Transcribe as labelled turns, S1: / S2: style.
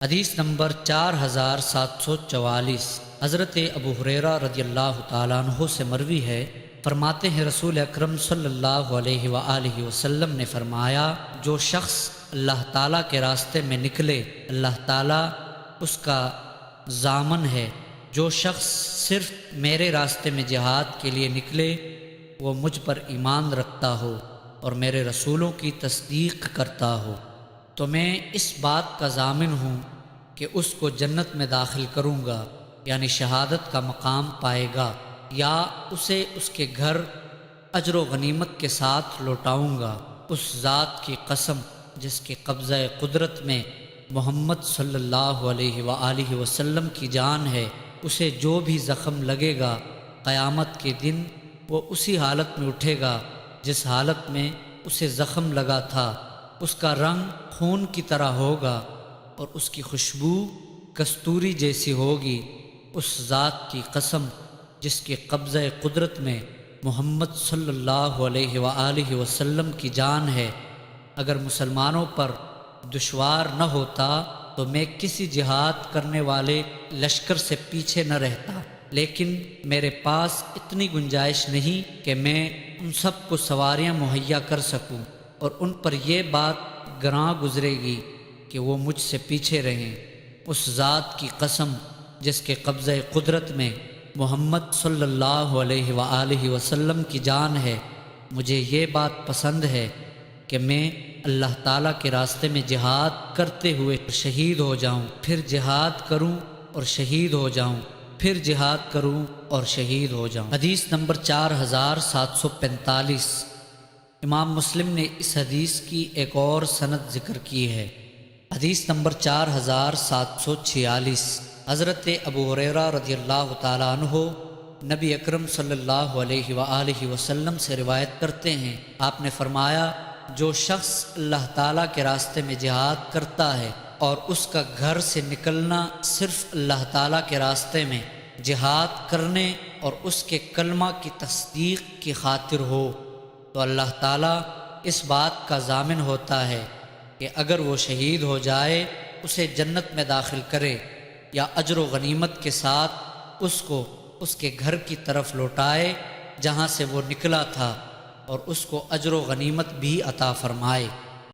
S1: حدیث نمبر 4744 حضرت ابو ہریرہ رضی اللہ تعالیٰ عنہ سے مروی ہے، فرماتے ہیں رسول اکرم صلی اللہ علیہ وآلہ وسلم نے فرمایا، جو شخص اللہ تعالیٰ کے راستے میں نکلے اللہ تعالیٰ اس کا ضامن ہے۔ جو شخص صرف میرے راستے میں جہاد کے لیے نکلے وہ مجھ پر ایمان رکھتا ہو اور میرے رسولوں کی تصدیق کرتا ہو تو میں اس بات کا ضامن ہوں کہ اس کو جنت میں داخل کروں گا، یعنی شہادت کا مقام پائے گا، یا اسے اس کے گھر اجر و غنیمت کے ساتھ لوٹاؤں گا۔ اس ذات کی قسم جس کے قبضہ قدرت میں محمد صلی اللہ علیہ وآلہ وسلم کی جان ہے، اسے جو بھی زخم لگے گا قیامت کے دن وہ اسی حالت میں اٹھے گا جس حالت میں اسے زخم لگا تھا، اس کا رنگ خون کی طرح ہوگا اور اس کی خوشبو کستوری جیسی ہوگی۔ اس ذات کی قسم جس کے قبضہ قدرت میں محمد صلی اللہ علیہ وآلہ وسلم کی جان ہے، اگر مسلمانوں پر دشوار نہ ہوتا تو میں کسی جہاد کرنے والے لشکر سے پیچھے نہ رہتا، لیکن میرے پاس اتنی گنجائش نہیں کہ میں ان سب کو سواریاں مہیا کر سکوں، اور ان پر یہ بات گراں گزرے گی کہ وہ مجھ سے پیچھے رہیں۔ اس ذات کی قسم جس کے قبضہ قدرت میں محمد صلی اللہ علیہ وآلہ وسلم کی جان ہے، مجھے یہ بات پسند ہے کہ میں اللہ تعالیٰ کے راستے میں جہاد کرتے ہوئے شہید ہو جاؤں، پھر جہاد کروں اور شہید ہو جاؤں، پھر جہاد کروں اور شہید ہو جاؤں۔ حدیث نمبر 4745 امام مسلم نے اس حدیث کی ایک اور سند ذکر کی ہے۔ حدیث نمبر 4746 حضرت ابو ہریرہ رضی اللہ تعالیٰ عنہ نبی اکرم صلی اللہ علیہ وآلہ وسلم سے روایت کرتے ہیں، آپ نے فرمایا، جو شخص اللہ تعالیٰ کے راستے میں جہاد کرتا ہے اور اس کا گھر سے نکلنا صرف اللہ تعالیٰ کے راستے میں جہاد کرنے اور اس کے کلمہ کی تصدیق کی خاطر ہو، تو اللہ تعالیٰ اس بات کا ضامن ہوتا ہے کہ اگر وہ شہید ہو جائے اسے جنت میں داخل کرے، یا اجر و غنیمت کے ساتھ اس کو اس کے گھر کی طرف لوٹائے جہاں سے وہ نکلا تھا، اور اس کو اجر و غنیمت بھی عطا فرمائے۔